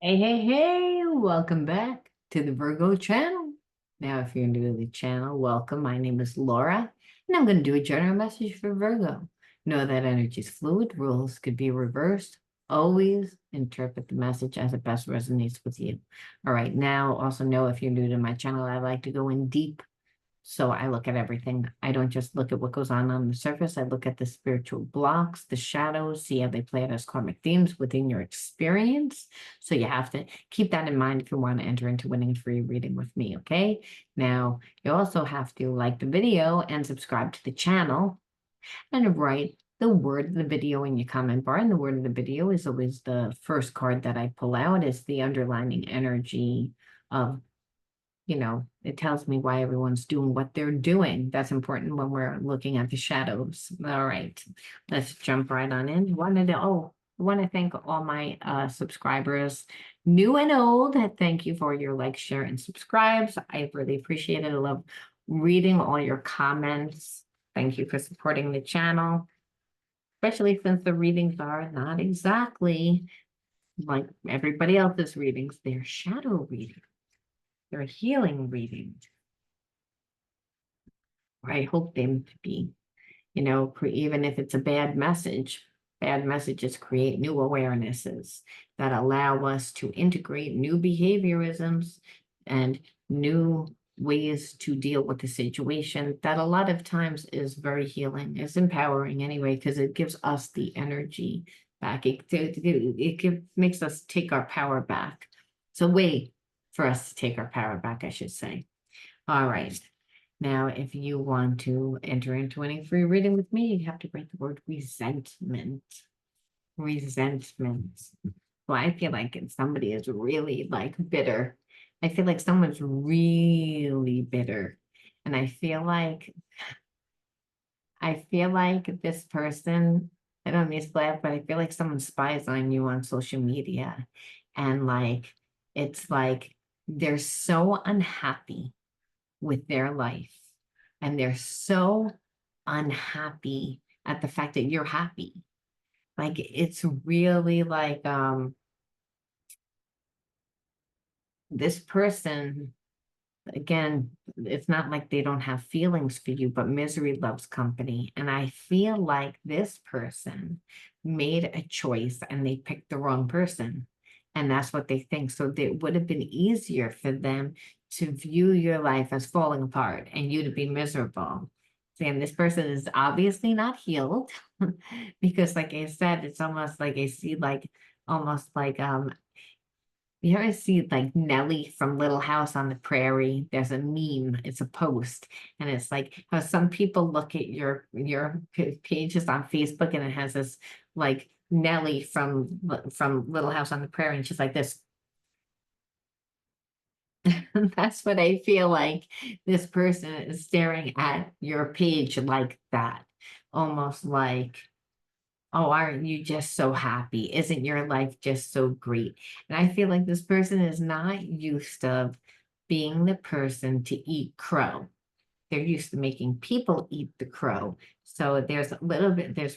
Hey, hey, hey, welcome back to the Virgo channel. Now, if you're new to the channel, welcome. My name is Laura, and I'm going to do a general message for Virgo. Know that energy is fluid, rules could be reversed. Always interpret the message as it best resonates with you. All right, now also know if you're new to my channel, I like to go in deep. So I look at everything. I don't just look at what goes on the surface. I look at the spiritual blocks, the shadows, see how they play out as karmic themes within your experience. So you have to keep that in mind if you want to enter into winning a free reading with me, okay? Now, you also have to like the video and subscribe to the channel and write the word of the video in your comment bar. And the word of the video is always the first card that I pull out is the underlining energy of it tells me why everyone's doing what they're doing. That's important when we're looking at the shadows. All right, let's jump right on in. I want to thank all my subscribers, new and old. Thank you for your like, share, and subscribes. I really appreciate it. I love reading all your comments. Thank you for supporting the channel, especially since the readings are not exactly like everybody else's readings. They're shadow readings. They're healing readings. I hope them to be, even if it's a bad messages create new awarenesses that allow us to integrate new behaviorisms and new ways to deal with the situation that a lot of times is very healing, is empowering anyway, because it gives us the energy back. Makes us take our power back. It's a way for us to take our power back, I should say. All right. Now, if you want to enter into any free reading with me, you have to write the word resentment. Resentment. Well, I feel like somebody is really like bitter. I feel like someone's really bitter. And I feel like this person, I don't mean to laugh, but I feel like someone spies on you on social media. And it's like they're so unhappy with their life. And they're so unhappy at the fact that you're happy. Like it's really like this person, again, it's not like they don't have feelings for you, but misery loves company. And I feel like this person made a choice and they picked the wrong person. And that's what they think. So it would have been easier for them to view your life as falling apart and you to be miserable. Saying this person is obviously not healed because, like I said, it's almost like I see like almost like you ever see like Nellie from Little House on the Prairie? There's a meme, it's a post, and it's like how some people look at your pages on Facebook and it has this like Nellie from Little House on the Prairie, and she's like this. That's what I feel like this person is staring at your page like that, almost like, oh, aren't you just so happy? Isn't your life just so great? And I feel like this person is not used to being the person to eat crow. They're used to making people eat the crow. So there's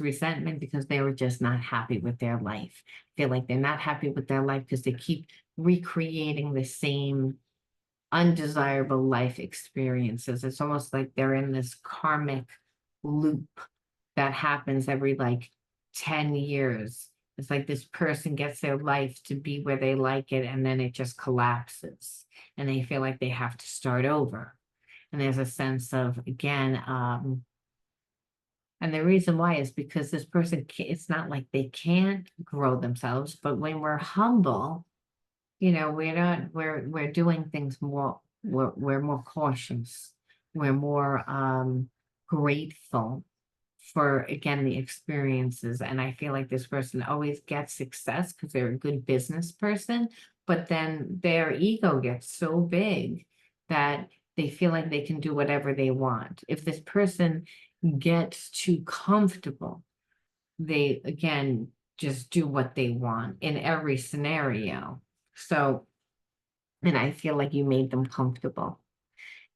resentment because they were just not happy with their life. I feel like they're not happy with their life because they keep recreating the same undesirable life experiences. It's almost like they're in this karmic loop that happens every like 10 years. It's like this person gets their life to be where they like it, and then it just collapses, and they feel like they have to start over. And there's a sense of, again, and the reason why is because this person, it's not like they can't grow themselves, but when we're humble, we're doing things more, we're more cautious. We're more grateful for, again, the experiences. And I feel like this person always gets success because they're a good business person, but then their ego gets so big that they feel like they can do whatever they want. If this person gets too comfortable, they again just do what they want in every scenario. So, and I feel like you made them comfortable.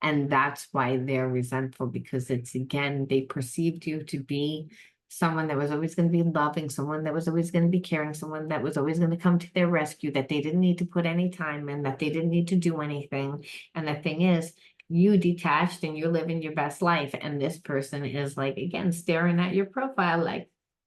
And that's why they're resentful, because it's, again, they perceived you to be someone that was always going to be loving, someone that was always going to be caring, someone that was always going to come to their rescue, that they didn't need to put any time in, that they didn't need to do anything. And the thing is, you detached and you're living your best life. And this person is like, again, staring at your profile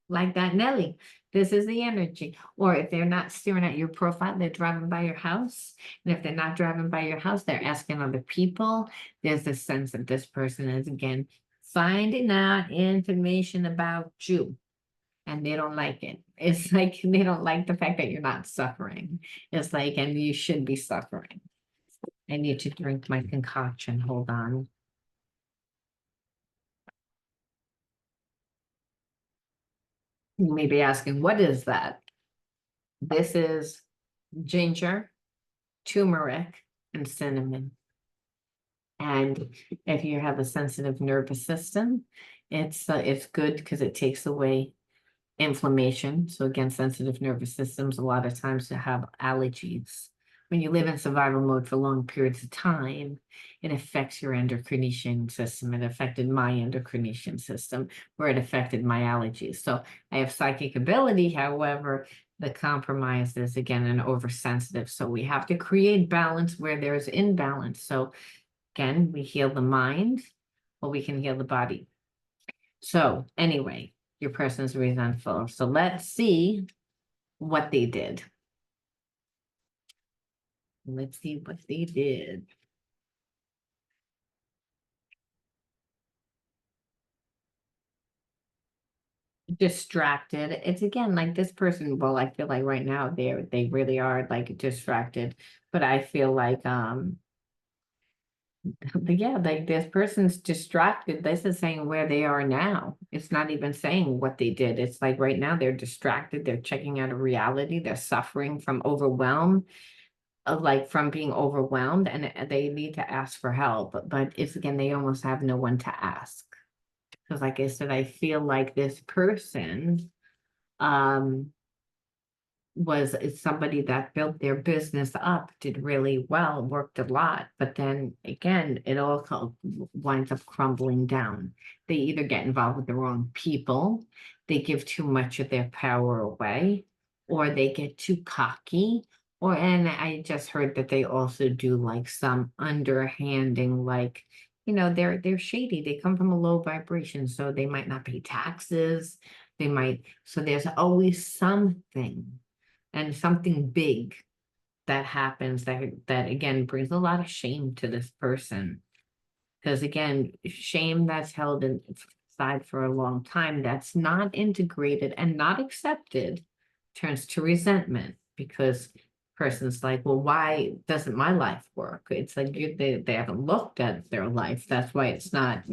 like that Nelly. This is the energy. Or if they're not staring at your profile, they're driving by your house. And if they're not driving by your house, they're asking other people. There's a sense that this person is, again, finding out information about you. And they don't like it. It's like they don't like the fact that you're not suffering. It's like, and you should be suffering. I need to drink my concoction. Hold on. You may be asking, what is that? This is ginger, turmeric, and cinnamon. And if you have a sensitive nervous system, it's good because it takes away inflammation. So again, sensitive nervous systems, a lot of times to have allergies. When you live in survival mode for long periods of time, it affects your endocrine system. It affected my endocrine system, where it affected my allergies. So I have psychic ability, however, the compromise is again an oversensitive. So we have to create balance where there's imbalance. So again, we heal the mind, or we can heal the body. So anyway, your person's resentful. So let's see what they did. Let's see what they did. Distracted. It's again like this person, well, I feel like right now they really are like distracted, but I feel like but yeah, like this person's distracted. This is saying where they are now. It's not even saying what they did. It's like right now they're distracted, they're checking out of reality, they're suffering from overwhelm, like from being overwhelmed, and they need to ask for help. But it's again, they almost have no one to ask. Because like I said, I feel like this person um was somebody that built their business up, did really well, worked a lot, but then again, it all winds up crumbling down. They either get involved with the wrong people, they give too much of their power away, or they get too cocky, or and I just heard that they also do like some underhanding, like they're shady. They come from a low vibration, so they might not pay taxes. They might, so there's always something and something big that happens that again brings a lot of shame to this person, because again, shame that's held inside for a long time, that's not integrated and not accepted, turns to resentment, because person's like, well, why doesn't my life work? It's like they haven't looked at their life, that's why it's not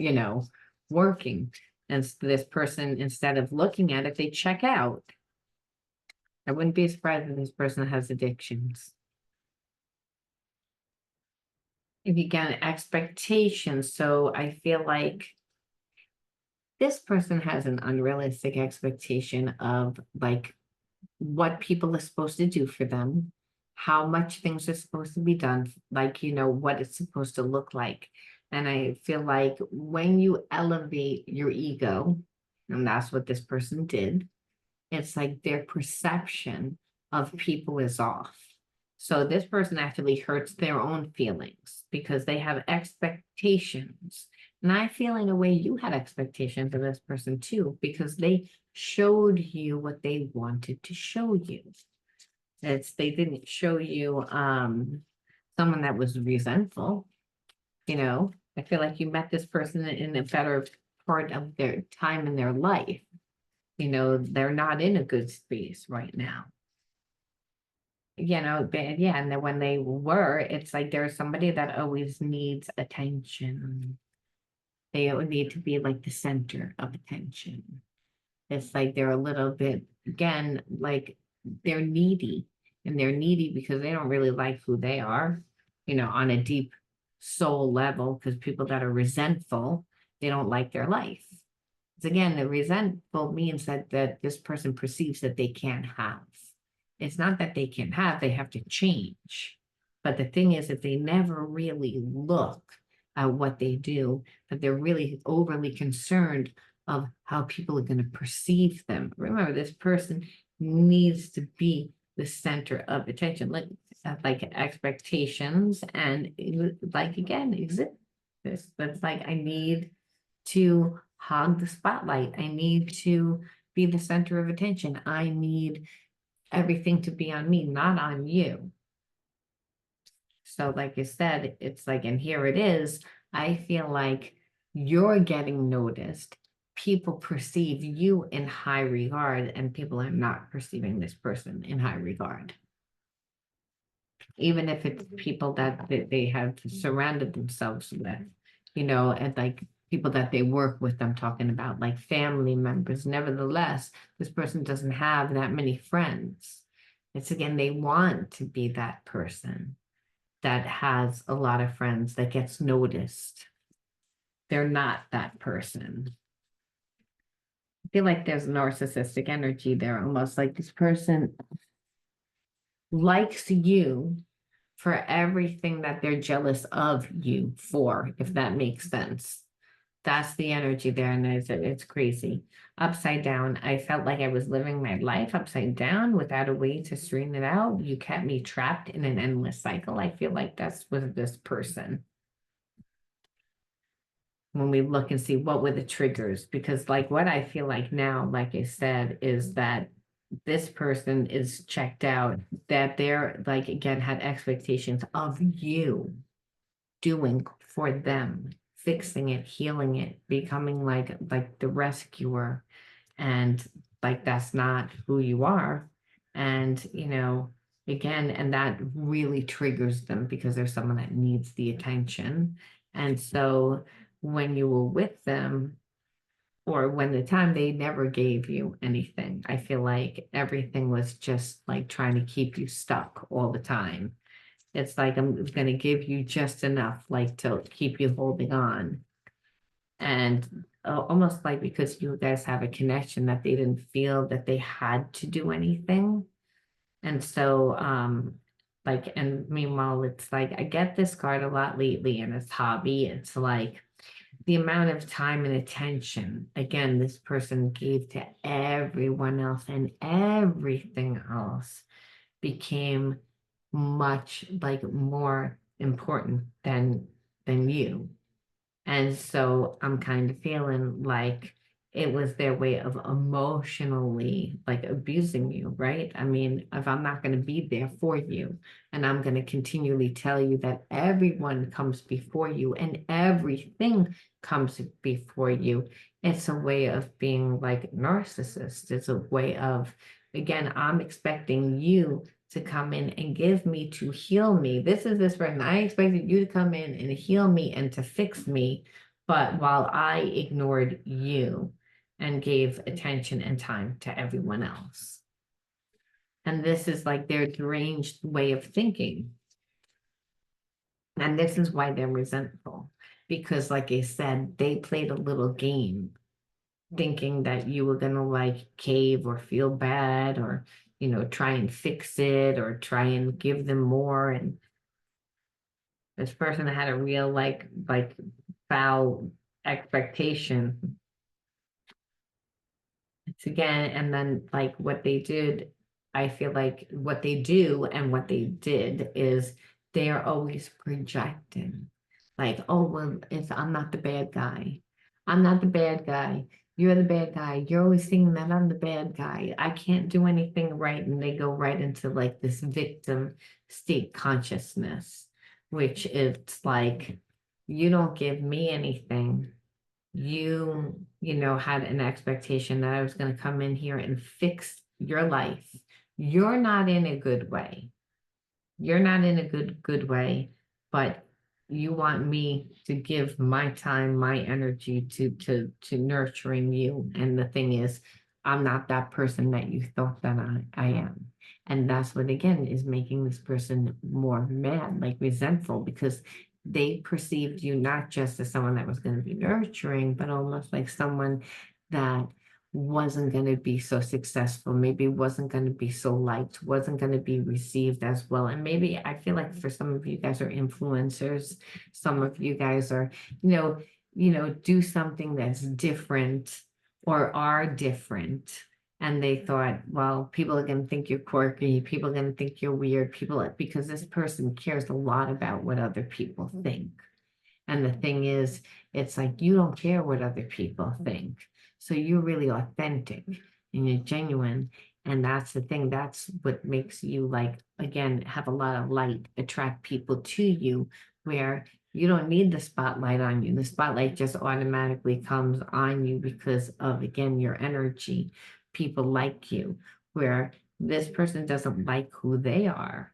working. And this person, instead of looking at it, they check out. I wouldn't be surprised if this person has addictions. If you get expectations, so I feel like this person has an unrealistic expectation of like what people are supposed to do for them, how much things are supposed to be done, like what it's supposed to look like. And I feel like when you elevate your ego, and that's what this person did, it's like their perception of people is off. So this person actually hurts their own feelings because they have expectations. And I feel in a way you had expectations of this person too, because they showed you what they wanted to show you. They didn't show you someone that was resentful, you know. I feel like you met this person in a better part of their time in their life. They're not in a good space right now. But yeah, and then when they were, it's like there's somebody that always needs attention. They need to be like the center of attention. It's like they're a little bit, again, like they're needy, and they're needy because they don't really like who they are, on a deep soul level, because people that are resentful, they don't like their life. Again, the resentful means that this person perceives that they can't have. It's not that they can't have, they have to change. But the thing is that they never really look at what they do, but they're really overly concerned of how people are going to perceive them. Remember, this person needs to be the center of attention, like expectations, and like again, exist. That's like I need to hog the spotlight. I need to be the center of attention. I need everything to be on me, not on you. So, like I said, it's like, and here it is. I feel like you're getting noticed. People perceive you in high regard, and people are not perceiving this person in high regard. Even if it's people that they have surrounded themselves with, and like people that they work with, I'm talking about like family members. Nevertheless, this person doesn't have that many friends. It's again, they want to be that person that has a lot of friends, that gets noticed. They're not that person. I feel like there's narcissistic energy there, almost like this person likes you for everything that they're jealous of you for, if that makes sense. That's the energy there, and it's crazy. Upside down, I felt like I was living my life upside down without a way to straighten it out. You kept me trapped in an endless cycle. I feel like that's with this person. When we look and see what were the triggers, because like what I feel like now, like I said, is that this person is checked out, that they're like again had expectations of you doing for them, fixing it, healing it, becoming like the rescuer. And like that's not who you are. And again, and that really triggers them because they're someone that needs the attention. And so when you were with them, or when the time they never gave you anything, I feel like everything was just like trying to keep you stuck all the time. It's like I'm going to give you just enough, like to keep you holding on. And almost like because you guys have a connection, that they didn't feel that they had to do anything. And so, like, and meanwhile, it's like I get this card a lot lately in its hobby. It's like the amount of time and attention, again, this person gave to everyone else, and everything else became much like more important than you. And so I'm kind of feeling like it was their way of emotionally like abusing you, right? I mean, if I'm not going to be there for you, and I'm going to continually tell you that everyone comes before you and everything comes before you, it's a way of being like narcissist. It's a way of, again, I'm expecting you to come in and give me to heal me. This is this person. I expected you to come in and heal me and to fix me. But while I ignored you and gave attention and time to everyone else. And this is like their deranged way of thinking. And this is why they're resentful. Because, like I said, they played a little game thinking that you were going to like cave or feel bad, or try and fix it, or try and give them more. And this person had a real like foul expectation. It's again, and then like what they did, I feel like what they do and what they did is they are always projecting. Like, oh well, I'm not the bad guy. I'm not the bad guy. You're the bad guy. You're always thinking that I'm the bad guy. I can't do anything right. And they go right into like this victim state consciousness, which is like, you don't give me anything. You had an expectation that I was going to come in here and fix your life. You're not in a good way. You're not in a good way, but you want me to give my time, my energy to nurturing you. And the thing is, I'm not that person that you thought that I am. And that's what again is making this person more mad, like resentful, because they perceived you not just as someone that was going to be nurturing, but almost like someone that wasn't going to be so successful, maybe wasn't going to be so liked, wasn't going to be received as well. And maybe I feel like for some of you guys are influencers, some of you guys are, do something that's different or are different. And they thought, well, people are going to think you're quirky. People are going to think you're weird. Because this person cares a lot about what other people think. And the thing is, it's like you don't care what other people think. So you're really authentic and you're genuine. And that's the thing. That's what makes you, like, again, have a lot of light, attract people to you, where you don't need the spotlight on you. The spotlight just automatically comes on you because of, again, your energy. People like you, where this person doesn't like who they are.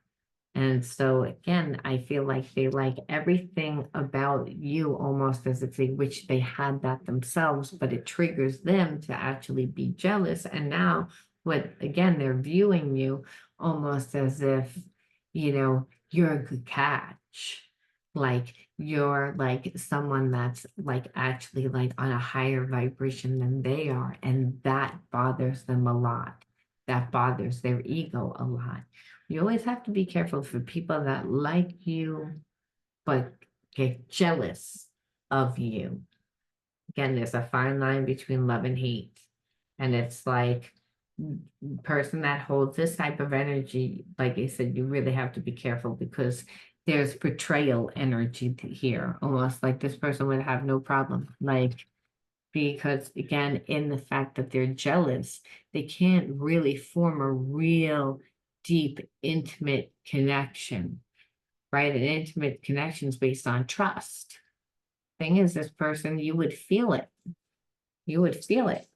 And so again, I feel like they like everything about you almost as if they wish they had that themselves, but it triggers them to actually be jealous. And now what again, they're viewing you almost as if, you're a good catch. Like you're like someone that's like actually like on a higher vibration than they are. And that bothers them a lot. That bothers their ego a lot. You always have to be careful for people that like you, but get jealous of you. Again, there's a fine line between love and hate. And it's like, person that holds this type of energy, like I said, you really have to be careful because there's betrayal energy here, almost like this person would have no problem. Like, because again, in the fact that they're jealous, they can't really form a real deep, intimate connection, right? An intimate connection is based on trust. Thing is, this person, you would feel it. You would feel it.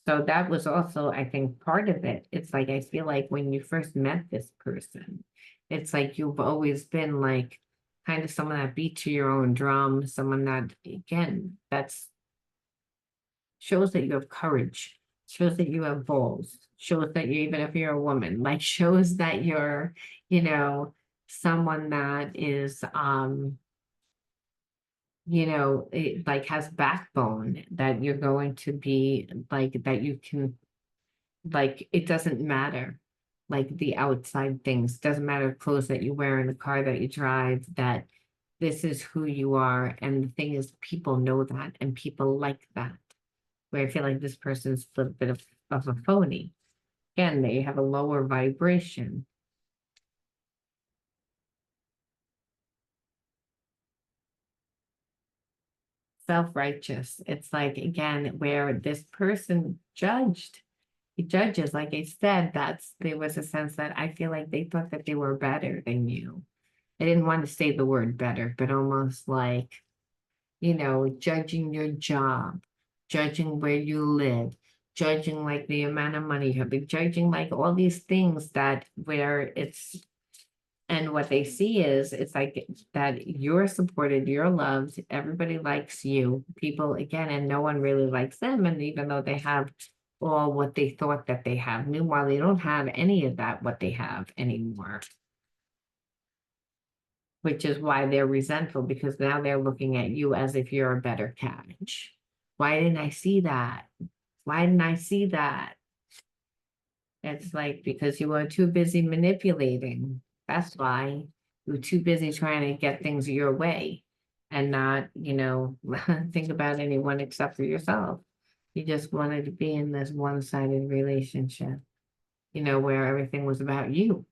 So that was also, I think, part of it. It's like, I feel like when you first met this person, it's like you've always been like kind of someone that beat to your own drum, someone that, again, that's shows that you have courage, shows that you have balls, shows that you, even if you're a woman, like shows that you're, you know, someone that is, it like has backbone, that you're going to be like, that you can, like, it doesn't matter. Like the outside things, doesn't matter clothes that you wear in the car that you drive, that this is who you are. And the thing is, people know that and people like that. Where I feel like this person's a little bit of a phony. Again, they have a lower vibration. Self-righteous. It's like, again, where this person judged. He judges, like I said, there was a sense that I feel like they thought that they were better than you. I didn't want to say the word better, but almost like, judging your job, judging where you live, judging like the amount of money you have, like, judging like all these things that where it's, and what they see is it's like that you're supported, you're loved, everybody likes you, people again, and no one really likes them. And even though they have all what they thought that they have, meanwhile, they don't have any of that, what they have anymore, which is why they're resentful, because now they're looking at you as if you're a better catch. Why didn't I see that? Why didn't I see that? It's like because you were too busy manipulating. That's why you were too busy trying to get things your way and not, think about anyone except for yourself. You just wanted to be in this one-sided relationship, where everything was about you.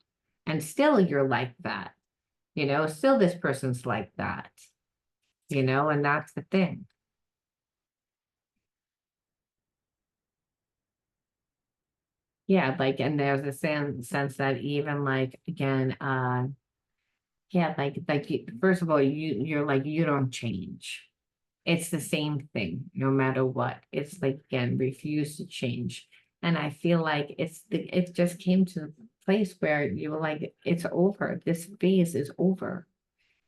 And still you're like that. Still this person's like that, and that's the thing. Yeah, like, and there's a sense that even like, again, yeah, like first of all, you're like, you don't change. It's the same thing, no matter what. It's like, again, refuse to change. And I feel like it just came to the place where you were like, it's over. This phase is over.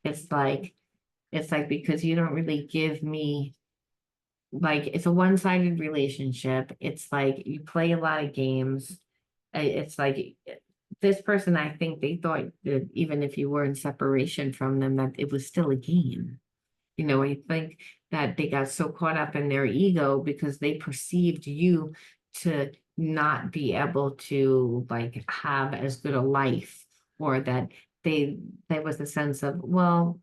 It's like, because you don't really give me, like, it's a one-sided relationship. It's like you play a lot of games. It's like this person, I think they thought that even if you were in separation from them, that it was still a game. I think that they got so caught up in their ego because they perceived you to not be able to like have as good a life, or that they there was a sense of, well,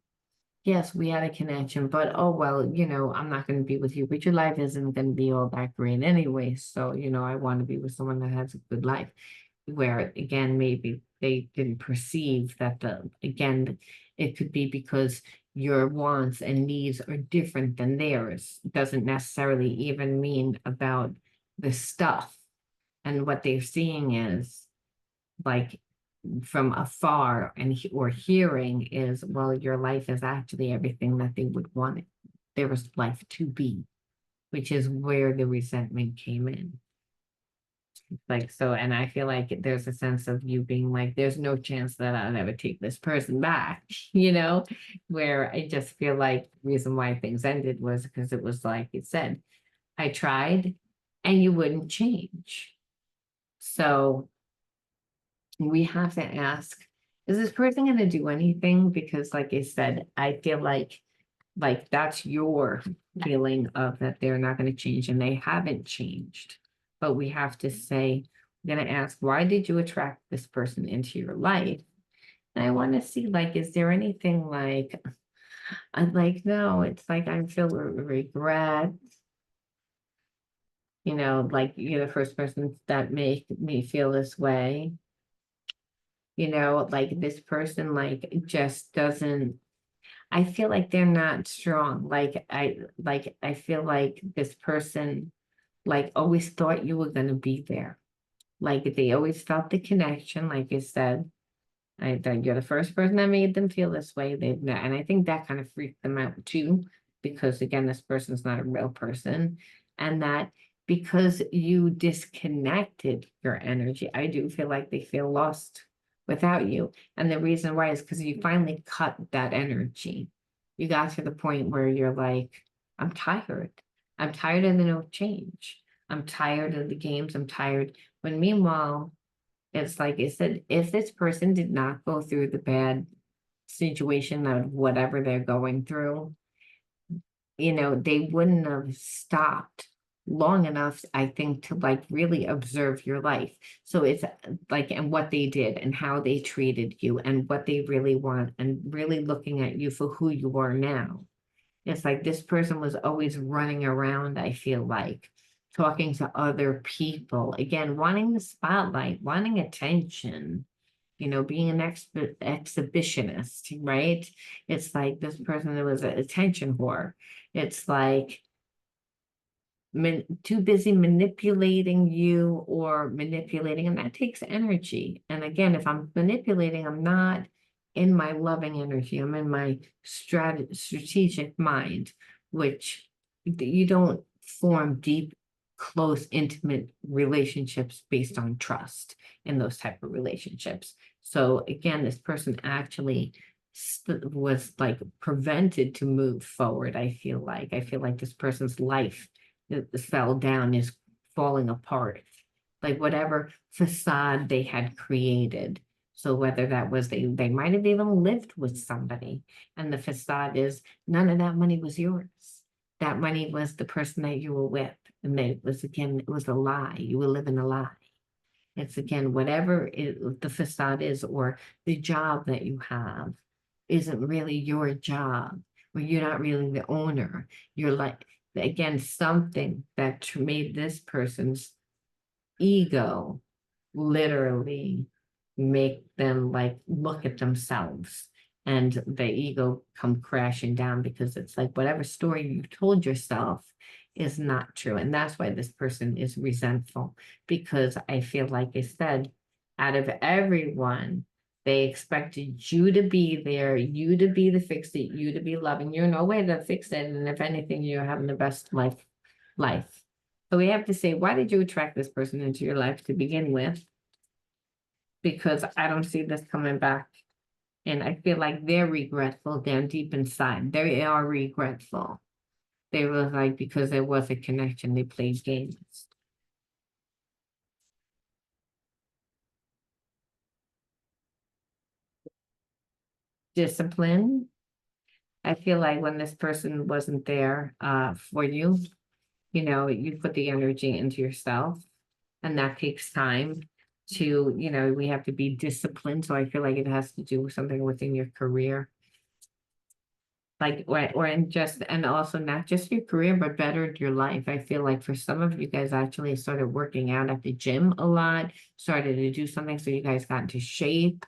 yes, we had a connection, but oh well, I'm not going to be with you, but your life isn't going to be all that great anyway. So, I want to be with someone that has a good life, where again, maybe they didn't perceive that again, it could be because your wants and needs are different than theirs. It doesn't necessarily even mean about the stuff. And what they're seeing is like from afar or hearing is, well, your life is actually everything that they would want it, there was life to be, which is where the resentment came in. Like, so, and I feel like there's a sense of you being like, there's no chance that I'll ever take this person back, where I just feel like the reason why things ended was because it was like you said, I tried and you wouldn't change. So we have to ask, is this person going to do anything? Because like I said, I feel like that's your feeling of that they're not going to change and they haven't changed. But we have to say, we're going to ask, why did you attract this person into your life? And I want to see, like, is there anything like, I'm like, no, it's like I feel regret, like you're the first person that make me feel this way. Like this person like just doesn't, I feel like they're not strong. Like I feel like this person like always thought you were gonna be there. Like they always felt the connection, like you said. I that you're the first person that made them feel this way. And I think that kind of freaked them out too, because again, this person's not a real person. And that because you disconnected your energy, I do feel like they feel lost without you. And the reason why is because you finally cut that energy. You got to the point where you're like, I'm tired. I'm tired of the no change. I'm tired of the games. I'm tired. When meanwhile, it's like I said, if this person did not go through the bad situation of whatever they're going through, they wouldn't have stopped long enough, I think, to like really observe your life. So it's like, and what they did and how they treated you and what they really want and really looking at you for who you are now. It's like this person was always running around, I feel like, talking to other people, again, wanting the spotlight, wanting attention, being an exhibitionist, right? It's like this person that was an attention whore. It's like too busy manipulating you or manipulating, and that takes energy. And again, if I'm manipulating, I'm not in my loving energy. I'm in my strategic mind, which you don't form deep, close, intimate relationships based on trust in those type of relationships. So again, this person actually was like prevented to move forward. I feel like this person's life that fell down is falling apart, like whatever facade they had created. So whether that was they might have even lived with somebody, and the facade is none of that money was yours. That money was the person that you were with, and it was a lie. You were living a lie. It's again whatever the facade is, or the job that you have isn't really your job, or you're not really the owner. You're like, again, something that made this person's ego literally make them like look at themselves and the ego come crashing down, because it's like whatever story you told yourself is not true. And that's why this person is resentful, because I feel like I said, out of everyone, they expected you to be there, you to be the fix it, you to be loving. You're no way to fix it. And if anything, you're having the best life. So we have to say, why did you attract this person into your life to begin with? Because I don't see this coming back. And I feel like they're regretful down deep inside. They are regretful. They were like, because there was a connection, they played games. Discipline. I feel like when this person wasn't there for you, you put the energy into yourself, and that takes time to, we have to be disciplined. So I feel like it has to do with something within your career. like or in just and also not just your career but bettered your life. I feel like for some of you guys actually started working out at the gym a lot, started to do something so you guys got into shape,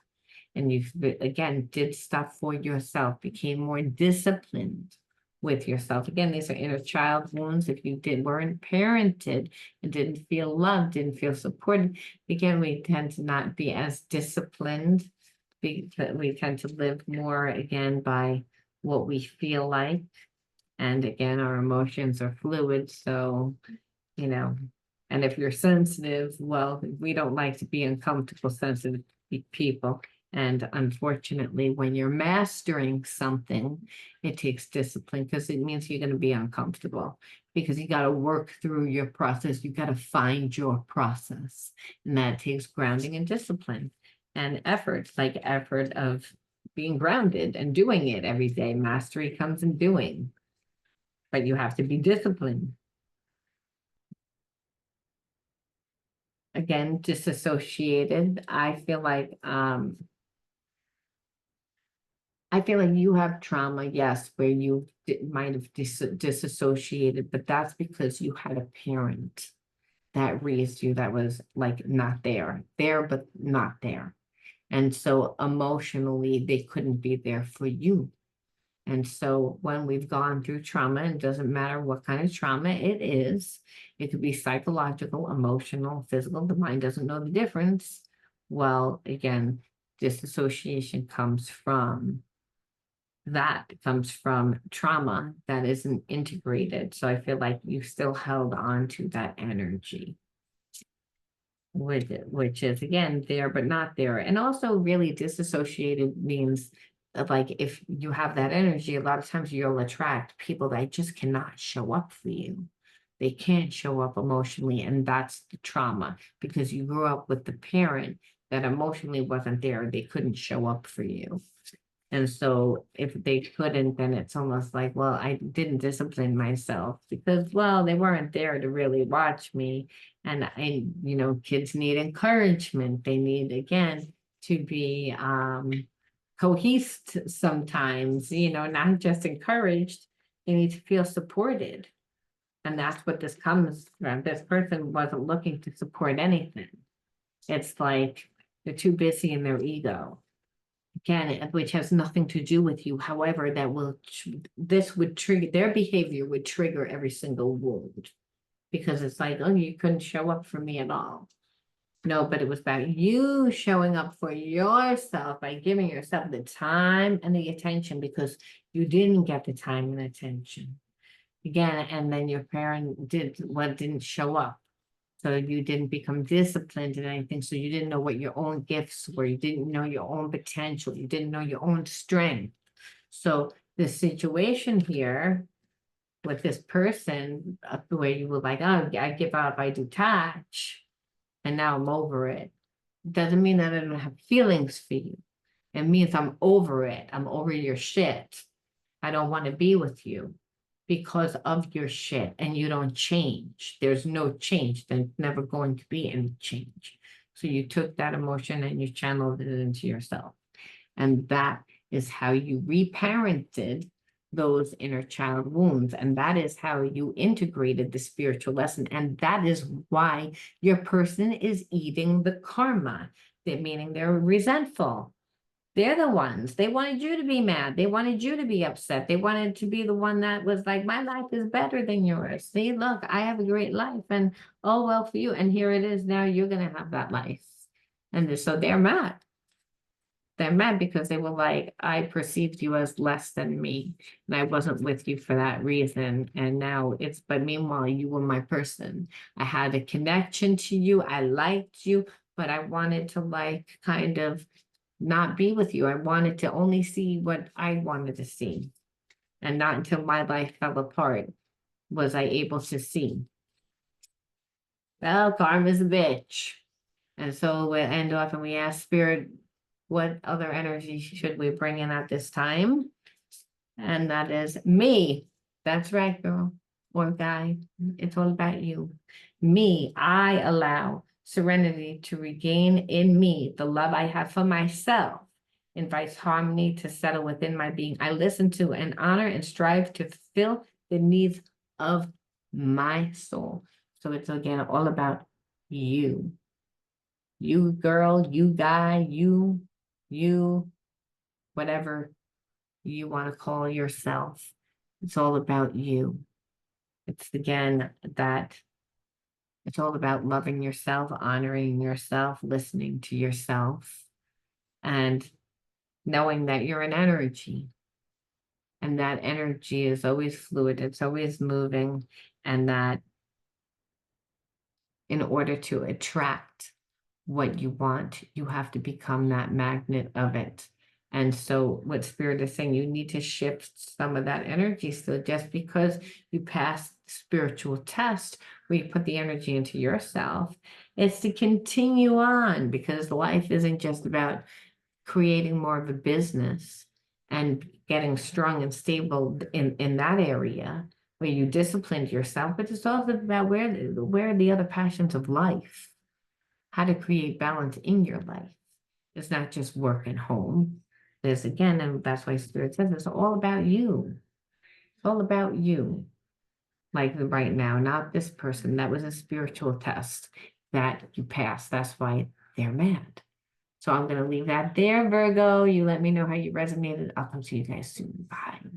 and you again did stuff for yourself, became more disciplined with yourself. Again, these are inner child wounds. If you weren't parented and didn't feel loved, didn't feel supported, again, we tend to not be as disciplined. We tend to live more again by what we feel like. And again, our emotions are fluid. So, you know, and if you're sensitive, well, we don't like to be uncomfortable, sensitive people. And unfortunately, when you're mastering something, it takes discipline because it means you're going to be uncomfortable because you got to work through your process. You got to find your process. And that takes grounding and discipline and effort, like effort of being grounded and doing it every day. Mastery comes in doing, but you have to be disciplined. Again, disassociated. I feel like you have trauma, yes, where you might have disassociated, but that's because you had a parent that raised you that was like not there, but not there. And so emotionally, they couldn't be there for you. And so when we've gone through trauma, and it doesn't matter what kind of trauma it is, it could be psychological, emotional, physical, the mind doesn't know the difference. Well, again, disassociation comes from trauma that isn't integrated. So I feel like you still held on to that energy, which is again there but not there. And also really disassociated means like if you have that energy, a lot of times you'll attract people that just cannot show up for you. They can't show up emotionally, and that's the trauma because you grew up with the parent that emotionally wasn't there. They couldn't show up for you. And so if they couldn't, then it's almost like, well, I didn't discipline myself because, well, they weren't there to really watch me. And kids need encouragement. They need, again, to be cohesed sometimes, not just encouraged. They need to feel supported. And that's what this comes from. This person wasn't looking to support anything. It's like they're too busy in their ego. Again, which has nothing to do with you. However, this would trigger their behavior would trigger every single wound because it's like, oh, you couldn't show up for me at all. No, but it was about you showing up for yourself by giving yourself the time and the attention because you didn't get the time and attention. Again, and then your parent didn't show up. So you didn't become disciplined in anything. So you didn't know what your own gifts were. You didn't know your own potential. You didn't know your own strength. So the situation here with this person, where you were like, oh, I give up, I detach, and now I'm over it. Doesn't mean that I don't have feelings for you. It means I'm over it. I'm over your shit. I don't want to be with you because of your shit, and you don't change. There's no change. There's never going to be any change. So you took that emotion and you channeled it into yourself. And that is how you reparented those inner child wounds. And that is how you integrated the spiritual lesson. And that is why your person is eating the karma, meaning they're resentful. They're the ones. They wanted you to be mad. They wanted you to be upset. They wanted to be the one that was like, my life is better than yours. See, look, I have a great life, and oh, well, for you. And here it is. Now you're going to have that life. And so they're mad. They're mad because they were like, I perceived you as less than me, and I wasn't with you for that reason. And now but meanwhile, you were my person. I had a connection to you. I liked you, but I wanted to kind of not be with you. I wanted to only see what I wanted to see. And not until my life fell apart was I able to see. Well, karma's a bitch. And so we end off and we ask Spirit, what other energy should we bring in at this time? And that is me. That's right, girl or guy. It's all about you. Me, I allow serenity to regain in me the love I have for myself invites harmony to settle within my being. I listen to and honor and strive to fulfill the needs of my soul. So it's again all about you. You girl, you guy, you, whatever you want to call yourself. It's all about you. It's again that it's all about loving yourself, honoring yourself, listening to yourself, and knowing that you're an energy. And that energy is always fluid, it's always moving, and that in order to attract what you want, you have to become that magnet of it. And so, what Spirit is saying, you need to shift some of that energy. So, just because you pass spiritual test where you put the energy into yourself, it's to continue on, because life isn't just about creating more of a business and getting strong and stable in that area where you disciplined yourself, but it's also about where are the other passions of life, how to create balance in your life. It's not just work and home. There's again, and that's why Spirit says it's all about you. It's all about you. Like right now, not this person. That was a spiritual test that you passed. That's why they're mad. So I'm going to leave that there, Virgo. You let me know how you resonated. I'll come see you guys soon. Bye.